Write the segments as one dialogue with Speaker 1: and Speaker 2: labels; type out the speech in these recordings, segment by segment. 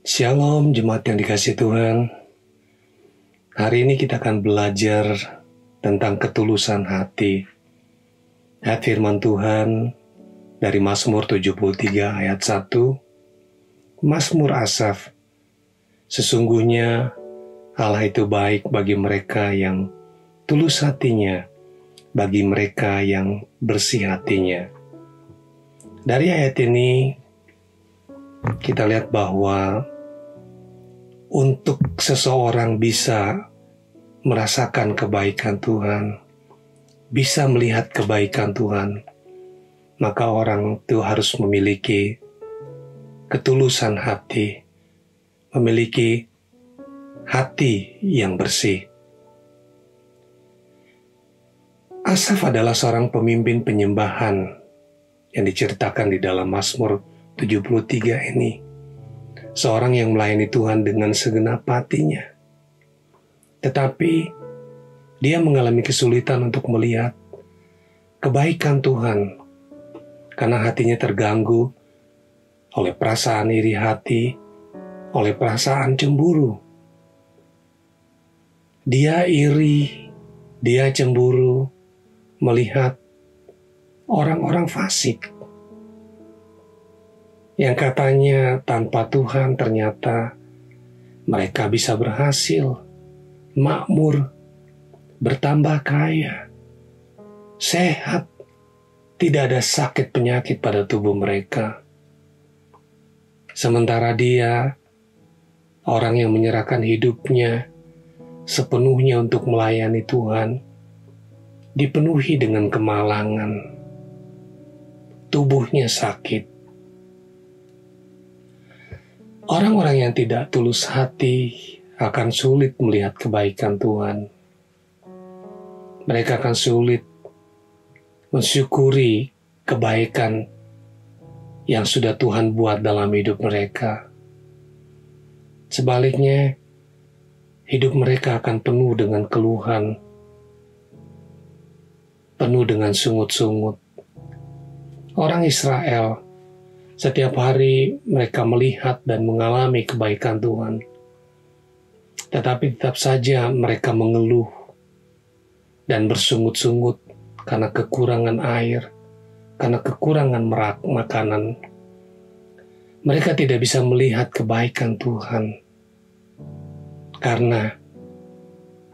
Speaker 1: Shalom jemaat yang dikasihi Tuhan. Hari ini kita akan belajar tentang ketulusan hati. Ayat firman Tuhan dari Mazmur 73 ayat 1. Mazmur Asaf. Sesungguhnya Allah itu baik bagi mereka yang tulus hatinya, bagi mereka yang bersih hatinya. Dari ayat ini kita lihat bahwa untuk seseorang bisa merasakan kebaikan Tuhan, bisa melihat kebaikan Tuhan, maka orang itu harus memiliki ketulusan hati, memiliki hati yang bersih. Asaf adalah seorang pemimpin penyembahan yang diceritakan di dalam Mazmur 73 ini. Seorang yang melayani Tuhan dengan segenap hatinya. Tetapi dia mengalami kesulitan untuk melihat kebaikan Tuhan karena hatinya terganggu oleh perasaan iri hati, oleh perasaan cemburu. Dia iri, dia cemburu melihat orang-orang fasik yang katanya tanpa Tuhan ternyata mereka bisa berhasil, makmur, bertambah kaya, sehat, tidak ada sakit penyakit pada tubuh mereka. Sementara dia, orang yang menyerahkan hidupnya sepenuhnya untuk melayani Tuhan, dipenuhi dengan kemalangan, tubuhnya sakit. Orang-orang yang tidak tulus hati akan sulit melihat kebaikan Tuhan. Mereka akan sulit mensyukuri kebaikan yang sudah Tuhan buat dalam hidup mereka. Sebaliknya, hidup mereka akan penuh dengan keluhan, penuh dengan sungut-sungut. Orang Israel, setiap hari mereka melihat dan mengalami kebaikan Tuhan. Tetapi tetap saja mereka mengeluh dan bersungut-sungut karena kekurangan air, karena kekurangan makanan. Mereka tidak bisa melihat kebaikan Tuhan karena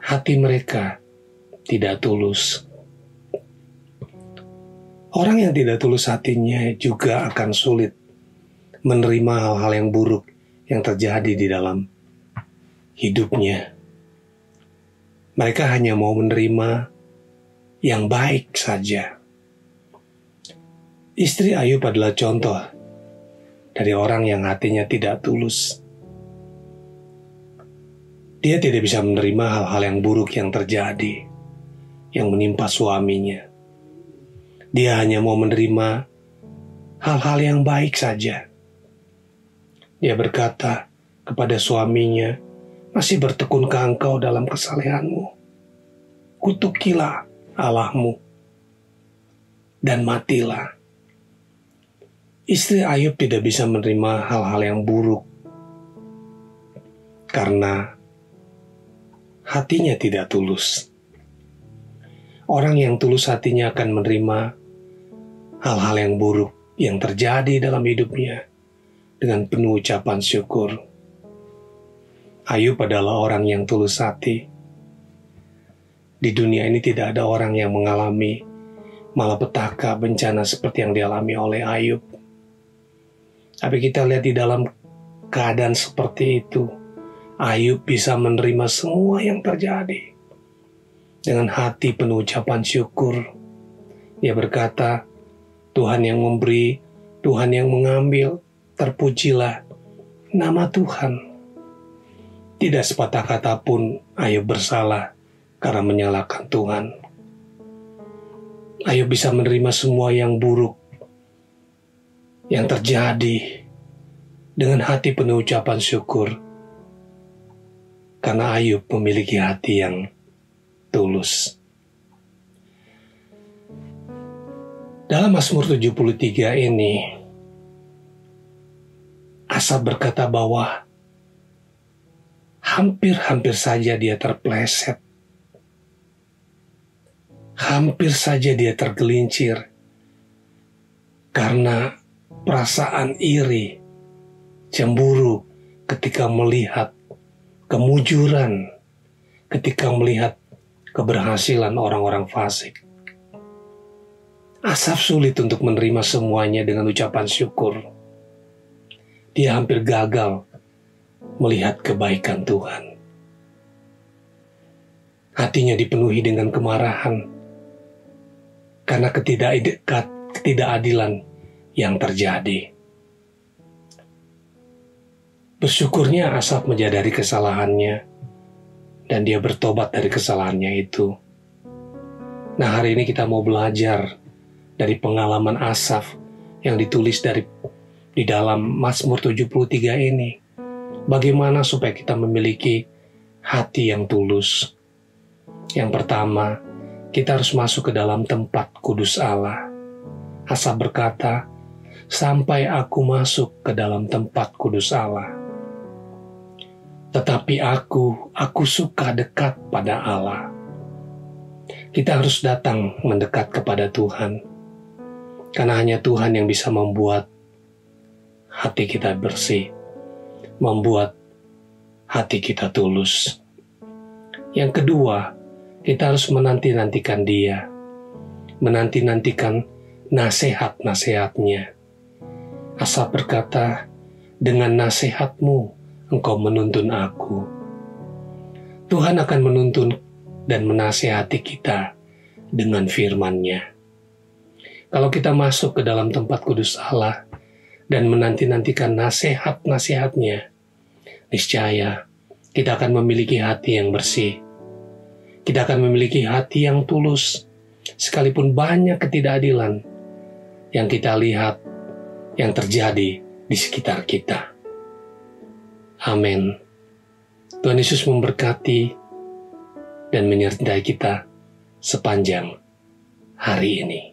Speaker 1: hati mereka tidak tulus. Orang yang tidak tulus hatinya juga akan sulit menerima hal-hal yang buruk yang terjadi di dalam hidupnya. Mereka hanya mau menerima yang baik saja. Istri Ayub adalah contoh dari orang yang hatinya tidak tulus. Dia tidak bisa menerima hal-hal yang buruk yang terjadi, yang menimpa suaminya. Dia hanya mau menerima hal-hal yang baik saja. Dia berkata kepada suaminya, "Masih bertekunkah engkau dalam kesalehanmu? Kutukilah Allahmu dan matilah." Istri Ayub tidak bisa menerima hal-hal yang buruk karena hatinya tidak tulus. Orang yang tulus hatinya akan menerima hal-hal yang buruk yang terjadi dalam hidupnya dengan penuh ucapan syukur. Ayub adalah orang yang tulus hati. Di dunia ini tidak ada orang yang mengalami malapetaka, bencana seperti yang dialami oleh Ayub. Tapi kita lihat di dalam keadaan seperti itu, Ayub bisa menerima semua yang terjadi dengan hati penuh ucapan syukur. Dia berkata, "Tuhan yang memberi, Tuhan yang mengambil, terpujilah nama Tuhan." Tidak sepatah kata pun Ayub bersalah karena menyalahkan Tuhan. Ayub bisa menerima semua yang buruk yang terjadi dengan hati penuh ucapan syukur karena Ayub memiliki hati yang tulus. Dalam Mazmur 73 ini, Asaf berkata bahwa hampir-hampir saja dia terpleset. Hampir saja dia tergelincir karena perasaan iri, cemburu ketika melihat kemujuran, ketika melihat keberhasilan orang-orang fasik. Asaf sulit untuk menerima semuanya dengan ucapan syukur. Dia hampir gagal melihat kebaikan Tuhan. Hatinya dipenuhi dengan kemarahan karena ketidakadilan yang terjadi. Bersyukurnya Asaf menyadari kesalahannya dan dia bertobat dari kesalahannya itu. Nah, hari ini kita mau belajar dari pengalaman Asaf yang ditulis di dalam Mazmur 73 ini. Bagaimana supaya kita memiliki hati yang tulus? Yang pertama, kita harus masuk ke dalam tempat kudus Allah. Asaf berkata, "Sampai aku masuk ke dalam tempat kudus Allah. Tetapi aku suka dekat pada Allah." Kita harus datang mendekat kepada Tuhan. Karena hanya Tuhan yang bisa membuat hati kita bersih, membuat hati kita tulus. Yang kedua, kita harus menanti-nantikan Dia, menanti-nantikan nasihat-nasihatnya. Asaf berkata, "Dengan nasihatmu engkau menuntun aku." Tuhan akan menuntun dan menasihati kita dengan firman-Nya. Kalau kita masuk ke dalam tempat kudus Allah dan menanti-nantikan nasihat-nasihatnya, niscaya kita akan memiliki hati yang bersih. Kita akan memiliki hati yang tulus, sekalipun banyak ketidakadilan yang kita lihat, yang terjadi di sekitar kita. Amin. Tuhan Yesus memberkati dan menyertai kita sepanjang hari ini.